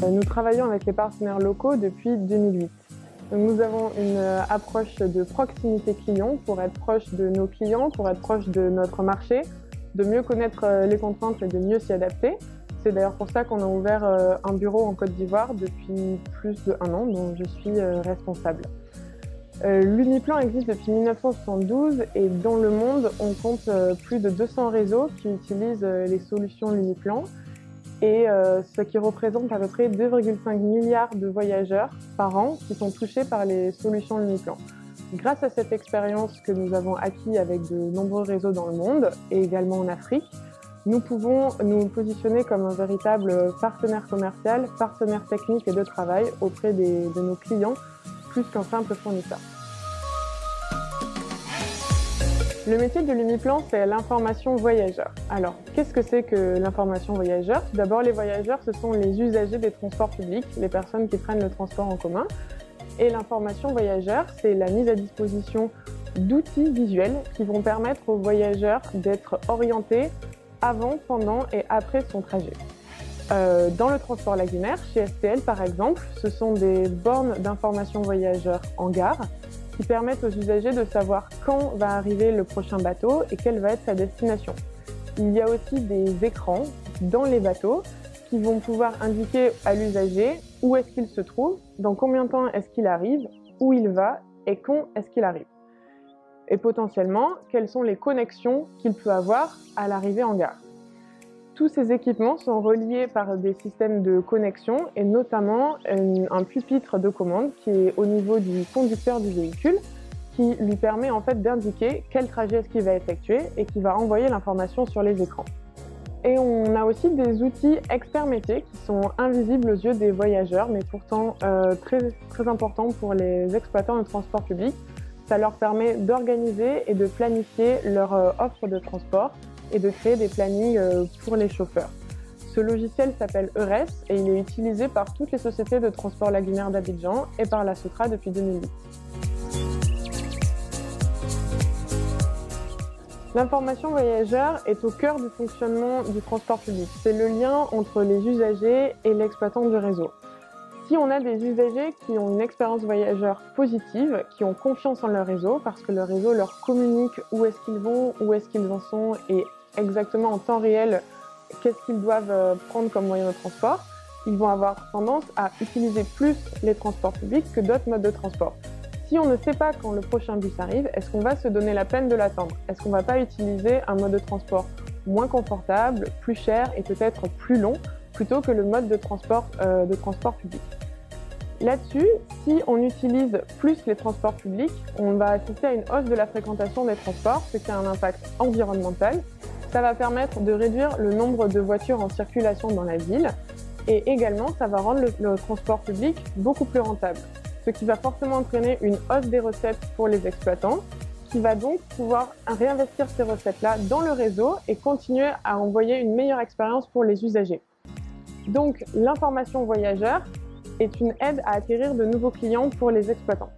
Nous travaillons avec les partenaires locaux depuis 2008. Donc nous avons une approche de proximité client pour être proche de nos clients, pour être proche de notre marché, de mieux connaître les contraintes et de mieux s'y adapter. C'est d'ailleurs pour ça qu'on a ouvert un bureau en Côte d'Ivoire depuis plus d'1 an, dont je suis responsable. L'Uniplan existe depuis 1972 et dans le monde, on compte plus de 200 réseaux qui utilisent les solutions Uniplan et ce qui représente à peu près 2,5 milliards de voyageurs par an qui sont touchés par les solutions Uniplan. Grâce à cette expérience que nous avons acquis avec de nombreux réseaux dans le monde et également en Afrique, nous pouvons nous positionner comme un véritable partenaire commercial, partenaire technique et de travail auprès de nos clients, plus qu'un simple fournisseur. Le métier de l'Uniplan, c'est l'information voyageur. Alors, qu'est-ce que c'est que l'information voyageur? Tout d'abord, les voyageurs, ce sont les usagers des transports publics, les personnes qui prennent le transport en commun. Et l'information voyageur, c'est la mise à disposition d'outils visuels qui vont permettre aux voyageurs d'être orientés avant, pendant et après son trajet. Dans le transport lagunaire, chez STL par exemple, ce sont des bornes d'information voyageurs en gare qui permettent aux usagers de savoir quand va arriver le prochain bateau et quelle va être sa destination. Il y a aussi des écrans dans les bateaux qui vont pouvoir indiquer à l'usager où est-ce qu'il se trouve, dans combien de temps est-ce qu'il arrive, où il va et quand est-ce qu'il arrive. Et potentiellement, quelles sont les connexions qu'il peut avoir à l'arrivée en gare. Tous ces équipements sont reliés par des systèmes de connexion et notamment un pupitre de commande qui est au niveau du conducteur du véhicule qui lui permet en fait d'indiquer quel trajet est-ce qu'il va effectuer et qui va envoyer l'information sur les écrans. Et on a aussi des outils experts métiers qui sont invisibles aux yeux des voyageurs mais pourtant très importants pour les exploitants de transport public. Ça leur permet d'organiser et de planifier leur offre de transport et de créer des plannings pour les chauffeurs. Ce logiciel s'appelle EURES et il est utilisé par toutes les sociétés de transport lagunaire d'Abidjan et par la SOTRA depuis 2008. L'information voyageur est au cœur du fonctionnement du transport public. C'est le lien entre les usagers et l'exploitant du réseau. Si on a des usagers qui ont une expérience voyageur positive, qui ont confiance en leur réseau, parce que le réseau leur communique où est-ce qu'ils vont, où est-ce qu'ils en sont et exactement en temps réel qu'est-ce qu'ils doivent prendre comme moyen de transport, ils vont avoir tendance à utiliser plus les transports publics que d'autres modes de transport. Si on ne sait pas quand le prochain bus arrive, est-ce qu'on va se donner la peine de l'attendre? Est-ce qu'on ne va pas utiliser un mode de transport moins confortable, plus cher et peut-être plus long, plutôt que le mode de transport public? Là-dessus, si on utilise plus les transports publics, on va assister à une hausse de la fréquentation des transports, ce qui a un impact environnemental. Ça va permettre de réduire le nombre de voitures en circulation dans la ville et également ça va rendre le transport public beaucoup plus rentable, ce qui va forcément entraîner une hausse des recettes pour les exploitants qui va donc pouvoir réinvestir ces recettes-là dans le réseau et continuer à envoyer une meilleure expérience pour les usagers. Donc l'information voyageur est une aide à acquérir de nouveaux clients pour les exploitants.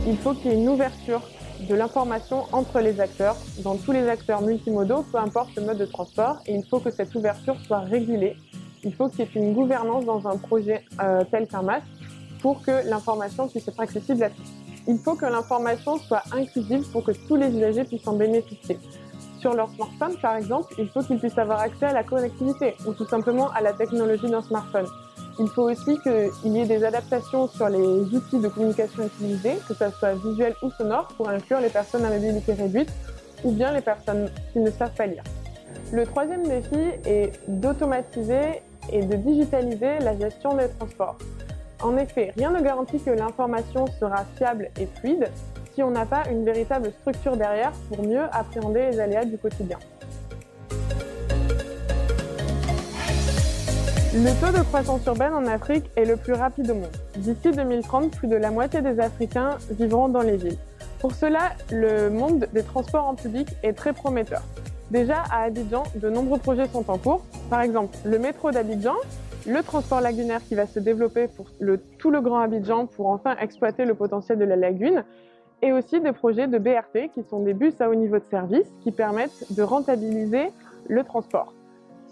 Il faut qu'il y ait une ouverture de l'information entre les acteurs, dans tous les acteurs multimodaux, peu importe le mode de transport, et il faut que cette ouverture soit régulée. Il faut qu'il y ait une gouvernance dans un projet tel qu'un MAS pour que l'information puisse être accessible à tous. Il faut que l'information soit inclusive pour que tous les usagers puissent en bénéficier. Sur leur smartphone, par exemple, il faut qu'ils puissent avoir accès à la connectivité ou tout simplement à la technologie d'un smartphone. Il faut aussi qu'il y ait des adaptations sur les outils de communication utilisés, que ce soit visuel ou sonore, pour inclure les personnes à mobilité réduite ou bien les personnes qui ne savent pas lire. Le troisième défi est d'automatiser et de digitaliser la gestion des transports. En effet, rien ne garantit que l'information sera fiable et fluide si on n'a pas une véritable structure derrière pour mieux appréhender les aléas du quotidien. Le taux de croissance urbaine en Afrique est le plus rapide au monde. D'ici 2030, plus de la moitié des Africains vivront dans les villes. Pour cela, le monde des transports en public est très prometteur. Déjà, à Abidjan, de nombreux projets sont en cours. Par exemple, le métro d'Abidjan, le transport lagunaire qui va se développer pour tout le Grand Abidjan pour enfin exploiter le potentiel de la lagune, et aussi des projets de BRT qui sont des bus à haut niveau de service qui permettent de rentabiliser le transport.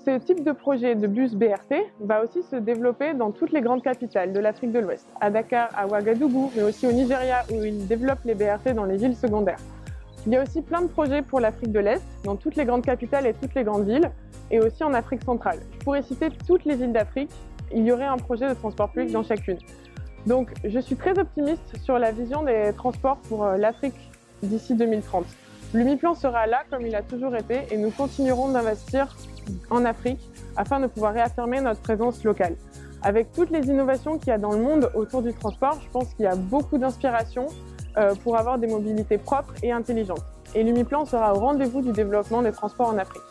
Ce type de projet de bus BRT va aussi se développer dans toutes les grandes capitales de l'Afrique de l'Ouest, à Dakar, à Ouagadougou, mais aussi au Nigeria où ils développent les BRT dans les villes secondaires. Il y a aussi plein de projets pour l'Afrique de l'Est, dans toutes les grandes capitales et toutes les grandes villes, et aussi en Afrique centrale. Je pourrais citer toutes les villes d'Afrique, il y aurait un projet de transport public dans chacune. Donc je suis très optimiste sur la vision des transports pour l'Afrique d'ici 2030. L'Umiplan sera là comme il a toujours été et nous continuerons d'investir en Afrique afin de pouvoir réaffirmer notre présence locale. Avec toutes les innovations qu'il y a dans le monde autour du transport, je pense qu'il y a beaucoup d'inspiration pour avoir des mobilités propres et intelligentes. Et l'Umiplan sera au rendez-vous du développement des transports en Afrique.